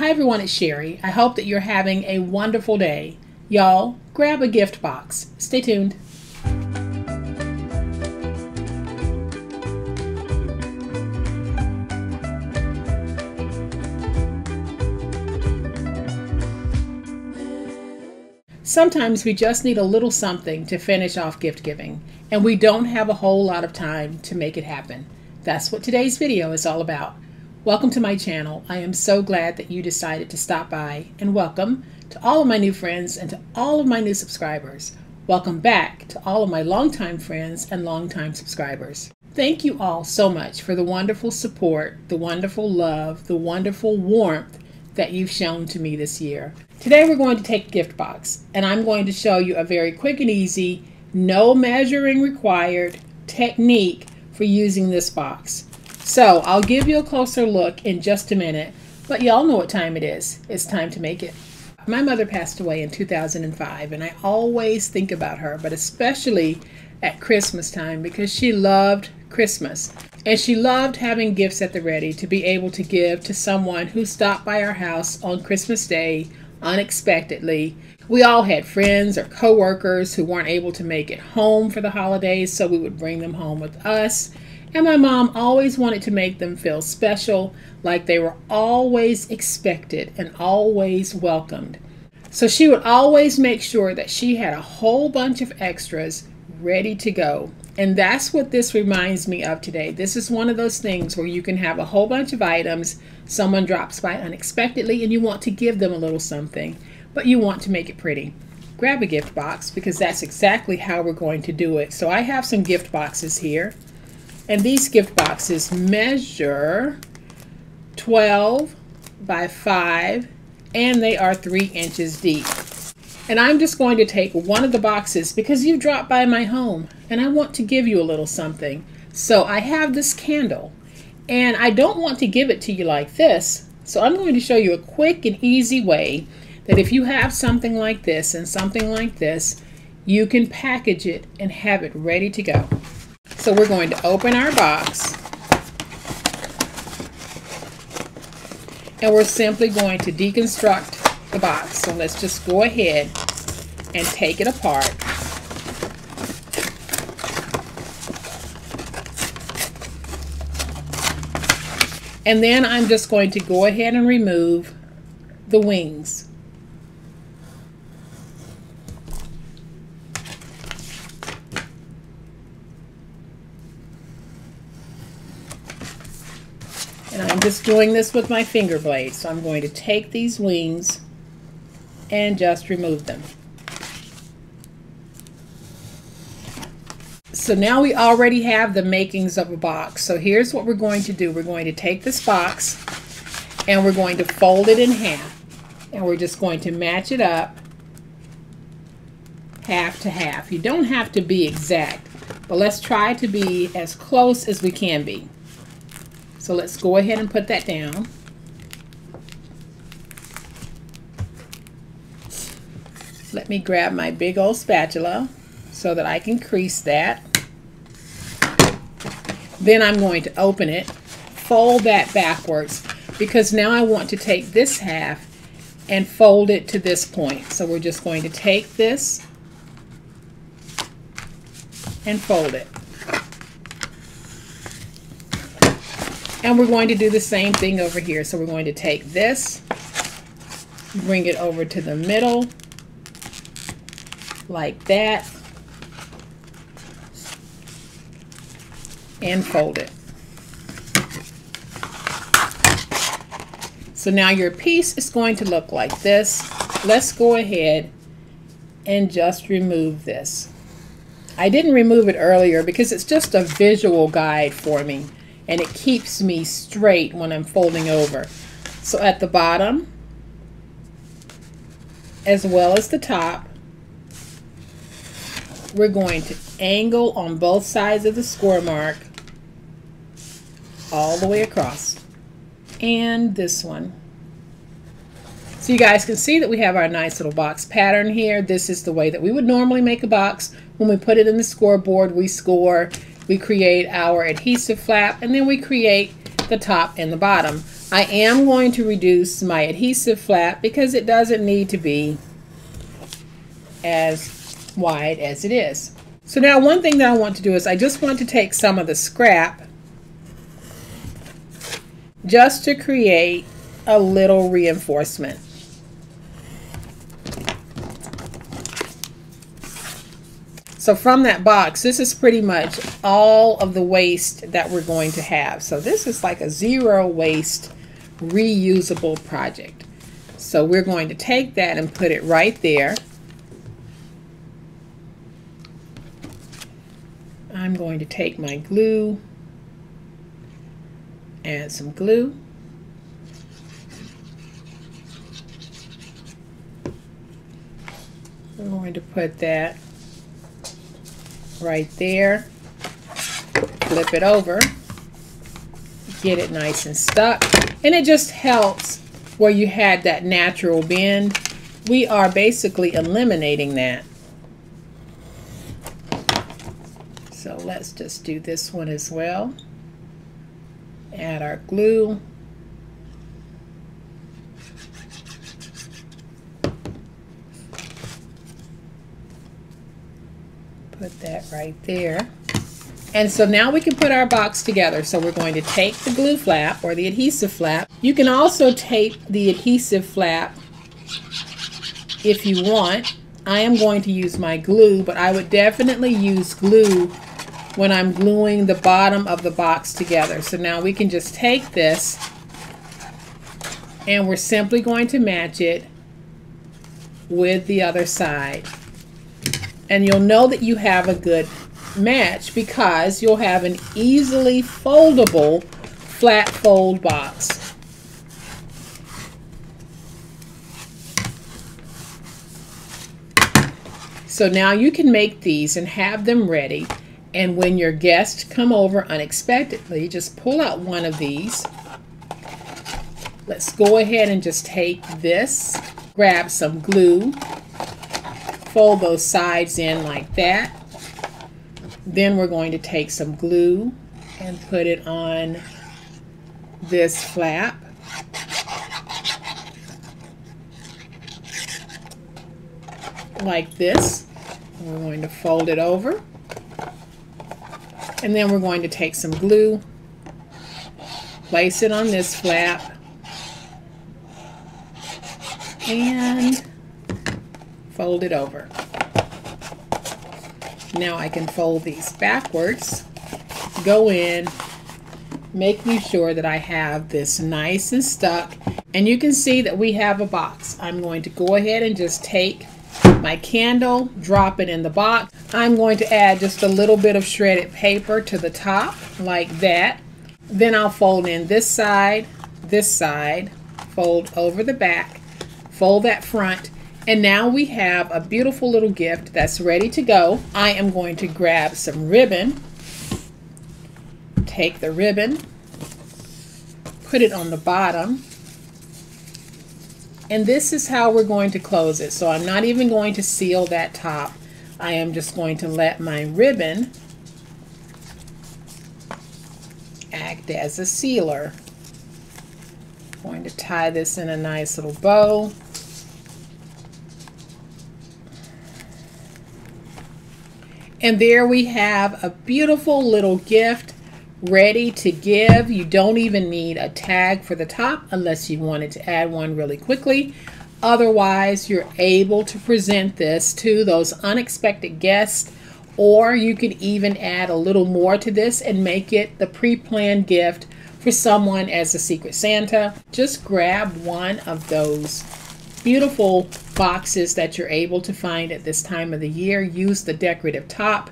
Hi everyone, it's Sherry. I hope that you're having a wonderful day. Y'all, grab a gift box. Stay tuned. Sometimes we just need a little something to finish off gift giving, and we don't have a whole lot of time to make it happen. That's what today's video is all about. Welcome to my channel. I am so glad that you decided to stop by, and welcome to all of my new friends and to all of my new subscribers. Welcome back to all of my longtime friends and longtime subscribers. Thank you all so much for the wonderful support, the wonderful love, the wonderful warmth that you've shown to me this year. Today we're going to take a gift box, and I'm going to show you a very quick and easy, no measuring required technique for using this box. So I'll give you a closer look in just a minute, but y'all know what time it is. It's time to make it. My mother passed away in 2005, and I always think about her, but especially at Christmas time, because she loved Christmas. And she loved having gifts at the ready to be able to give to someone who stopped by our house on Christmas Day unexpectedly. We all had friends or co-workers who weren't able to make it home for the holidays, so we would bring them home with us. And my mom always wanted to make them feel special, like they were always expected and always welcomed. So she would always make sure that she had a whole bunch of extras ready to go. And that's what this reminds me of today. This is one of those things where you can have a whole bunch of items, someone drops by unexpectedly, and you want to give them a little something, but you want to make it pretty. Grab a gift box, because that's exactly how we're going to do it. So I have some gift boxes here. And these gift boxes measure 12 by 5, and they are 3 inches deep. And I'm just going to take one of the boxes because you dropped by my home and I want to give you a little something. So I have this candle, and I don't want to give it to you like this. So I'm going to show you a quick and easy way that if you have something like this and something like this, you can package it and have it ready to go. So we're going to open our box, and we're simply going to deconstruct the box. So let's just go ahead and take it apart. And then I'm just going to go ahead and remove the wings. And I'm just doing this with my finger blade. So I'm going to take these wings and just remove them. So now we already have the makings of a box. So here's what we're going to do. We're going to take this box and we're going to fold it in half. And we're just going to match it up half to half. You don't have to be exact, but let's try to be as close as we can be. So let's go ahead and put that down. Let me grab my big old spatula so that I can crease that. Then I'm going to open it, fold that backwards, because now I want to take this half and fold it to this point. So we're just going to take this and fold it. And we're going to do the same thing over here. So we're going to take this, bring it over to the middle, like that, and fold it. So now your piece is going to look like this. Let's go ahead and just remove this. I didn't remove it earlier because it's just a visual guide for me, and it keeps me straight when I'm folding over. So at the bottom, as well as the top, we're going to angle on both sides of the score mark all the way across. And this one. So you guys can see that we have our nice little box pattern here. This is the way that we would normally make a box. When we put it in the scoreboard, we score, we create our adhesive flap, and then we create the top and the bottom. I am going to reduce my adhesive flap because it doesn't need to be as wide as it is. So now one thing that I want to do is I just want to take some of the scrap just to create a little reinforcement. So from that box, this is pretty much all of the waste that we're going to have. So this is like a zero waste reusable project. So we're going to take that and put it right there. I'm going to take my glue, add some glue. We're going to put that right there, flip it over, get it nice and stuck, and it just helps where you had that natural bend. We are basically eliminating that. So let's just do this one as well. Add our glue. Put that right there. And so now we can put our box together. So we're going to take the glue flap or the adhesive flap. You can also tape the adhesive flap if you want. I am going to use my glue, but I would definitely use glue when I'm gluing the bottom of the box together. So now we can just take this and we're simply going to match it with the other side. And you'll know that you have a good match because you'll have an easily foldable flat fold box. So now you can make these and have them ready, and when your guests come over unexpectedly, just pull out one of these. Let's go ahead and just take this, grab some glue, fold those sides in like that. Then we're going to take some glue and put it on this flap. Like this. We're going to fold it over. And then we're going to take some glue, place it on this flap, and fold it over. Now I can fold these backwards, go in, making sure that I have this nice and stuck, and you can see that we have a box. I'm going to go ahead and just take my candle, drop it in the box. I'm going to add just a little bit of shredded paper to the top like that. Then I'll fold in this side, fold over the back, fold that front, and now we have a beautiful little gift that's ready to go. I am going to grab some ribbon, take the ribbon, put it on the bottom, and this is how we're going to close it. So I'm not even going to seal that top. I am just going to let my ribbon act as a sealer. I'm going to tie this in a nice little bow. And there we have a beautiful little gift ready to give. You don't even need a tag for the top unless you wanted to add one really quickly. Otherwise, you're able to present this to those unexpected guests, or you could even add a little more to this and make it the pre-planned gift for someone as a Secret Santa. Just grab one of those beautiful boxes that you're able to find at this time of the year. Use the decorative top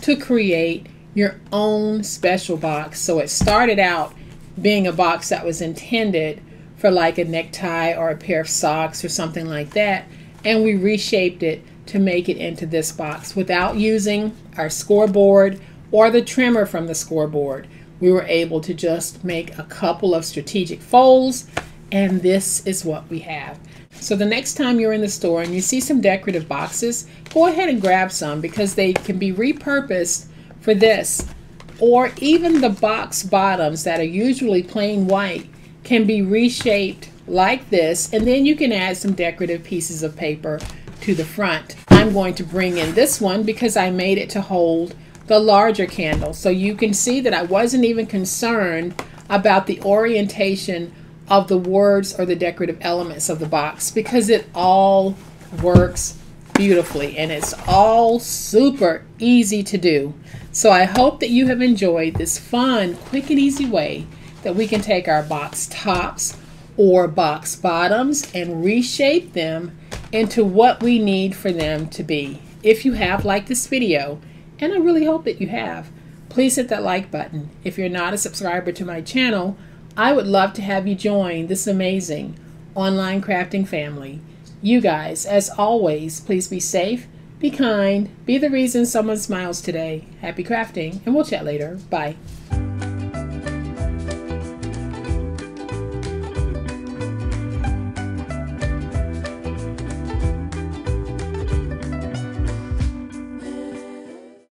to create your own special box. So it started out being a box that was intended for like a necktie or a pair of socks or something like that, and we reshaped it to make it into this box without using our scoreboard or the trimmer from the scoreboard. We were able to just make a couple of strategic folds, and this is what we have. So the next time you're in the store and you see some decorative boxes, go ahead and grab some because they can be repurposed for this. Or even the box bottoms that are usually plain white can be reshaped like this, and then you can add some decorative pieces of paper to the front. I'm going to bring in this one because I made it to hold the larger candle. So you can see that I wasn't even concerned about the orientation of the words or the decorative elements of the box, because it all works beautifully and it's all super easy to do. So I hope that you have enjoyed this fun, quick and easy way that we can take our box tops or box bottoms and reshape them into what we need for them to be. If you have liked this video, and I really hope that you have, please hit that like button. If you're not a subscriber to my channel, I would love to have you join this amazing online crafting family. You guys, as always, please be safe, be kind, be the reason someone smiles today. Happy crafting, and we'll chat later. Bye.